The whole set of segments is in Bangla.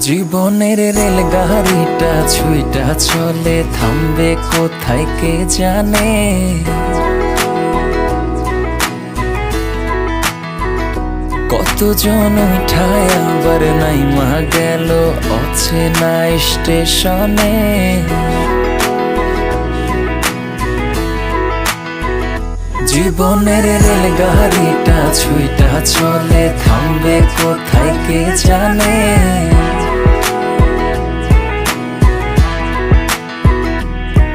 জীবনের রেলগাড়িটা ছুঁইটা চলে, থামবে কোথায় কে জানে। কতজন উঠায় আবার নাইমা গেল অচেনা স্টেশনে। জীবনের রেলগাড়িটা ছুঁইটা চলে, থামবে কোথায় কে জানে।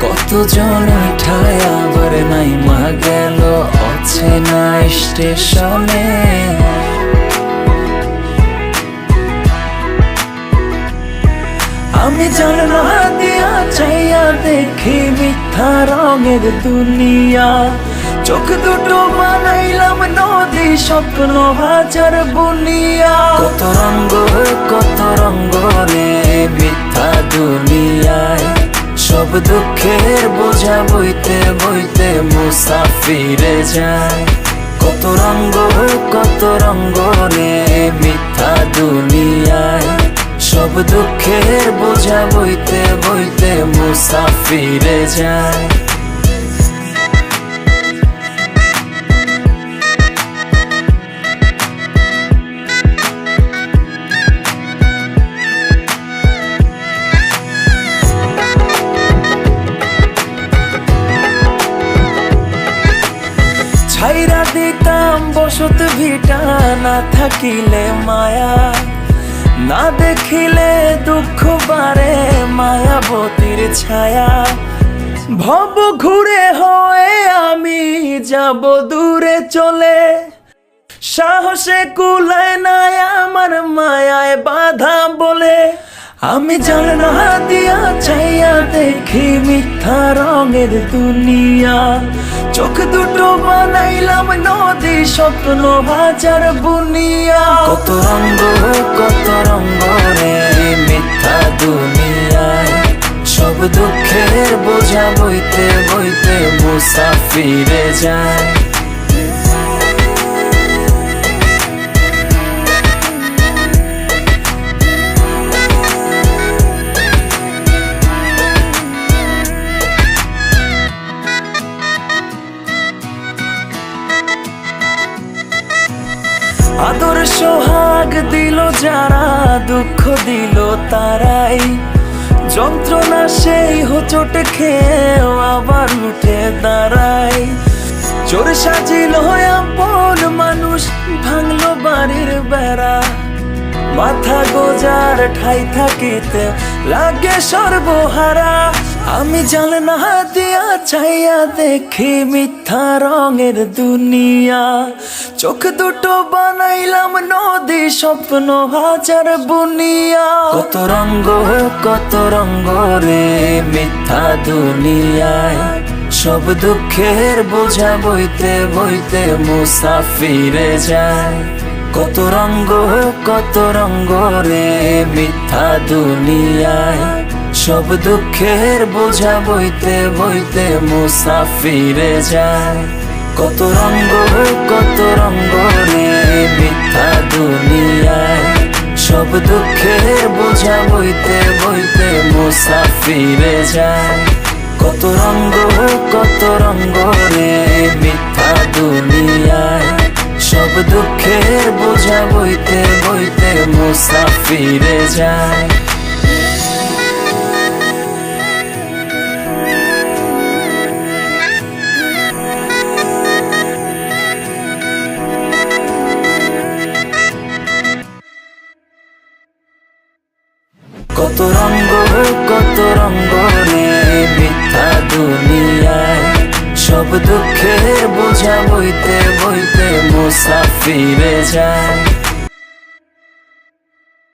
কতজন উঠায় আবার নাইমা গেল অচেনা স্টেশনে। আমি জানলা দিয়া চাইয়া দেখি মিথ্যা রঙের দুনিয়া। চোখ দুটো বানাইলাম নদী, স্বপ্ন হাজার বুনিয়া। কত রঙ্গ রে মিথ্যা দুনিয়ায়। সব দুঃখের বোঝা বইতে বইতে মুসাফিরে যায়। কত রঙ্গ রে মিথ্যা দুনিয়ায়। সব দুঃখের বোঝা বইতে বইতে মুসাফিরে যায়। ছাইরা দিতাম বসত ভিটা, না থাকিলে মায়া। না দেখিলে দুঃখ বাড়ে মায়াবতীর ছায়া। ভব ঘুরে হয়ে আমি যাব দূরে চলে। সাহসে কুলায় না আমার মায়ায় বাধা বলে। আমি জানলা দিয়া চাইয়া দেখি মিথ্যা রঙের দুনিয়া। চোখ দুটো বানাইলাম নদী, স্বপ্ন হাজার বুনিয়া। কত রঙ্গ রে মিথ্যা দুনিয়ায়। সব দুঃখের বোঝা বইতে বইতে মুসাফিরে যায়। আদর সোহাগ দিল যারা, দুঃখ দিল তারাই। যন্ত্রণা সেই হোঁচট খেয়েও আবার উঠে দাঁড়ায়। চোর সাজিল আপন মানুষ, ভাঙলো বাড়ির বেড়া। মাথা গোজার ঠাই থাকিতে লাগে সর্বহারা। আমি জানলা দিয়া চাইয়া দেখি মিথ্যা রঙের দুনিয়া। চোখ দুটো বানাইলাম নদী, স্বপ্ন হাজার বুনিয়া। কত রঙ্গ রে মিথ্যা দুনিয়ায়। সব দুঃখের বোঝা বইতে বইতে মুসাফিরে যায়। কত রঙ্গ রে মিথ্যা দুনিয়ায়। সব দুঃখের বোঝা বইতে বইতে মুসাফিরে যায়। কত রঙ্গ রে মিথ্যা দুনিয়ায়। সব দুঃখের বোঝা বইতে বইতে মুসাফিরে যায়। কত রঙ্গ রে মিথ্যা দুনিয়ায়। সব দুঃখের বোঝা বইতে বইতে মুসাফিরে যায়। কত রঙ্গ রে মিথ্যা দুনিয়ায়। সব দুঃখের বোঝা বইতে বইতে মুসাফিরে যায়।